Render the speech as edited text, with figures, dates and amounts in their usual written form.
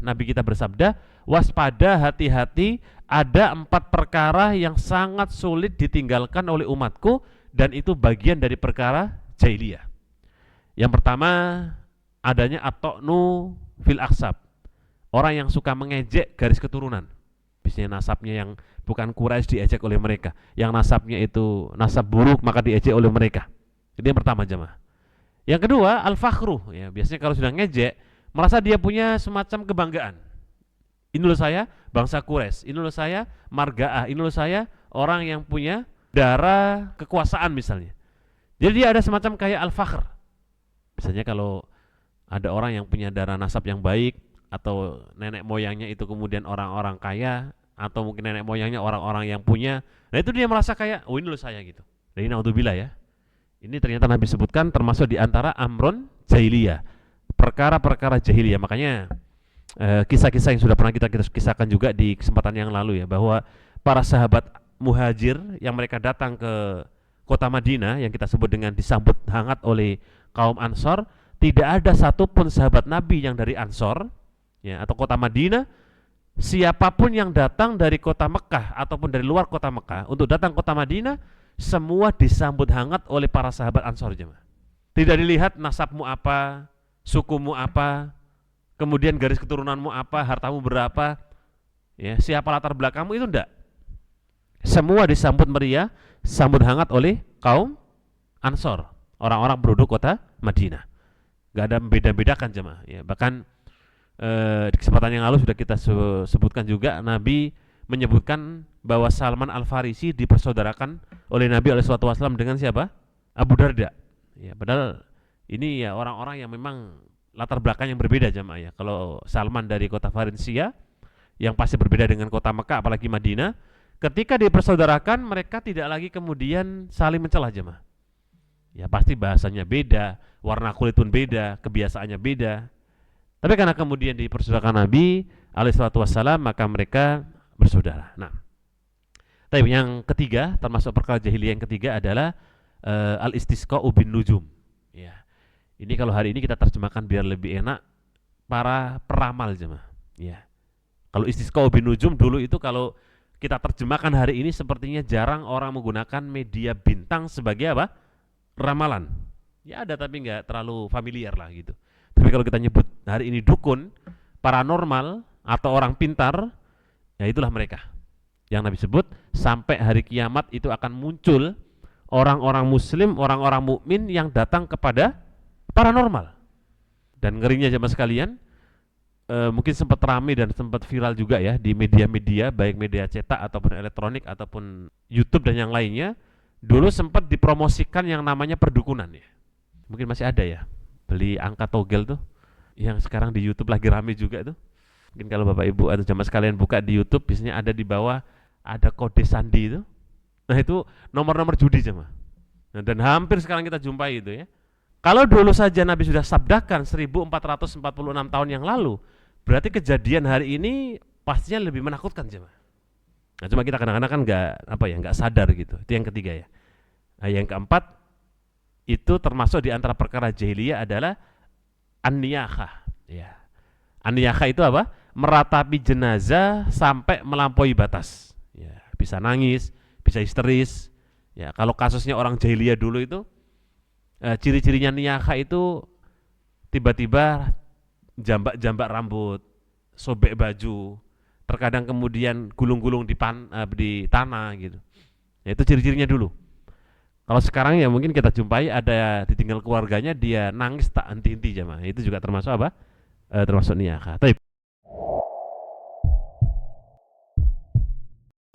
Nabi kita bersabda, waspada, hati-hati, ada 4 perkara yang sangat sulit ditinggalkan oleh umatku, dan itu bagian dari perkara jahiliyah. Yang pertama, adanya at-ta'nu fil aksab, orang yang suka mengejek garis keturunan. Biasanya nasabnya yang bukan Quraisy diejek oleh mereka, yang nasabnya itu nasab buruk maka diejek oleh mereka. Itu yang pertama, jemaah. Yang kedua, al-fakhru, ya, biasanya kalau sudah ngejek merasa dia punya semacam kebanggaan. Ini loh saya bangsa Quraisy, ini loh saya margaah, ini loh saya orang yang punya darah kekuasaan misalnya. Jadi dia ada semacam kayak al-fakhr. Misalnya kalau ada orang yang punya darah nasab yang baik, atau nenek moyangnya itu kemudian orang-orang kaya, atau mungkin nenek moyangnya orang-orang yang punya, nah itu dia merasa kayak, oh ini loh saya gitu. Jadi naudzubillah ya. Ini ternyata Nabi sebutkan termasuk di antara amrun jahiliyah, perkara-perkara jahiliyah. Makanya kisah-kisah yang sudah pernah kita kisahkan juga di kesempatan yang lalu ya, bahwa para sahabat muhajir yang mereka datang ke kota Madinah yang kita sebut dengan disambut hangat oleh kaum Ansor, tidak ada satupun sahabat Nabi yang dari Ansor ya, atau kota Madinah, siapapun yang datang dari kota Mekah ataupun dari luar kota Mekah untuk datang kota Madinah, semua disambut hangat oleh para sahabat Ansor, jemaah. Tidak dilihat nasabmu apa, sukumu apa, kemudian garis keturunanmu apa, hartamu berapa, ya, siapa latar belakangmu, itu enggak. Semua disambut meriah, sambut hangat oleh kaum Ansor, orang-orang penduduk kota Madinah. Gak ada membeda-bedakan, jemaah. Ya, bahkan di kesempatan yang lalu sudah kita sebutkan juga, Nabi menyebutkan bahwa Salman Al-Farisi dipersaudarakan oleh Nabi SAW dengan siapa? Abu Darda. Ya, padahal ini ya orang-orang yang memang latar belakang yang berbeda, jemaah ya. Kalau Salman dari kota Farisia yang pasti berbeda dengan kota Mekah apalagi Madinah, ketika dipersaudarakan mereka tidak lagi kemudian saling mencela, jemaah. Ya pasti bahasanya beda, warna kulit pun beda, kebiasaannya beda. Tapi karena kemudian dipersaudarakan Nabi alaihissalam, maka mereka bersaudara. Nah, tapi yang ketiga, termasuk perkara jahiliyah yang ketiga adalah al-istisqa'u bin nujum. Ya. Ini kalau hari ini kita terjemahkan biar lebih enak, para peramal, jemaah. Ya. Kalau istisqa'u bin nujum dulu itu kalau kita terjemahkan hari ini sepertinya jarang orang menggunakan media bintang sebagai apa? Ramalan. Ya ada tapi nggak terlalu familiar lah gitu. Tapi kalau kita nyebut hari ini dukun, paranormal atau orang pintar, ya itulah mereka yang Nabi sebut sampai hari kiamat itu akan muncul orang-orang muslim, orang-orang mukmin yang datang kepada paranormal. Dan ngerinya jemaah sekalian, mungkin sempat ramai dan sempat viral juga ya di media-media, baik media cetak ataupun elektronik ataupun YouTube dan yang lainnya. Dulu sempat dipromosikan yang namanya perdukunan ya. Mungkin masih ada ya, beli angka togel tuh yang sekarang di YouTube lagi rame juga tuh. Mungkin kalau Bapak Ibu atau jamaah sekalian buka di YouTube, biasanya ada di bawah ada kode sandi itu. Nah itu nomor-nomor judi, jemaah. Nah, dan hampir sekarang kita jumpai itu ya. Kalau dulu saja Nabi sudah sabdakan 1446 tahun yang lalu, berarti kejadian hari ini pastinya lebih menakutkan, jemaah. Nah, cuma kita kadang-kadang kan nggak sadar gitu. Itu yang ketiga ya. Nah, yang keempat itu termasuk di antara perkara jahiliyah adalah an-niyahah. Ya. An-niyahah itu apa? Meratapi jenazah sampai melampaui batas. Ya, bisa nangis, bisa histeris. Ya, kalau kasusnya orang jahiliyah dulu itu, ciri-cirinya niyahah itu tiba-tiba jambak-jambak rambut, sobek baju, terkadang kemudian gulung-gulung di tanah gitu. Ya, itu ciri-cirinya dulu. Kalau sekarang ya mungkin kita jumpai ada ditinggal keluarganya, dia nangis tak henti-henti, jemaah. Itu juga termasuk apa? Termasuk niyahah.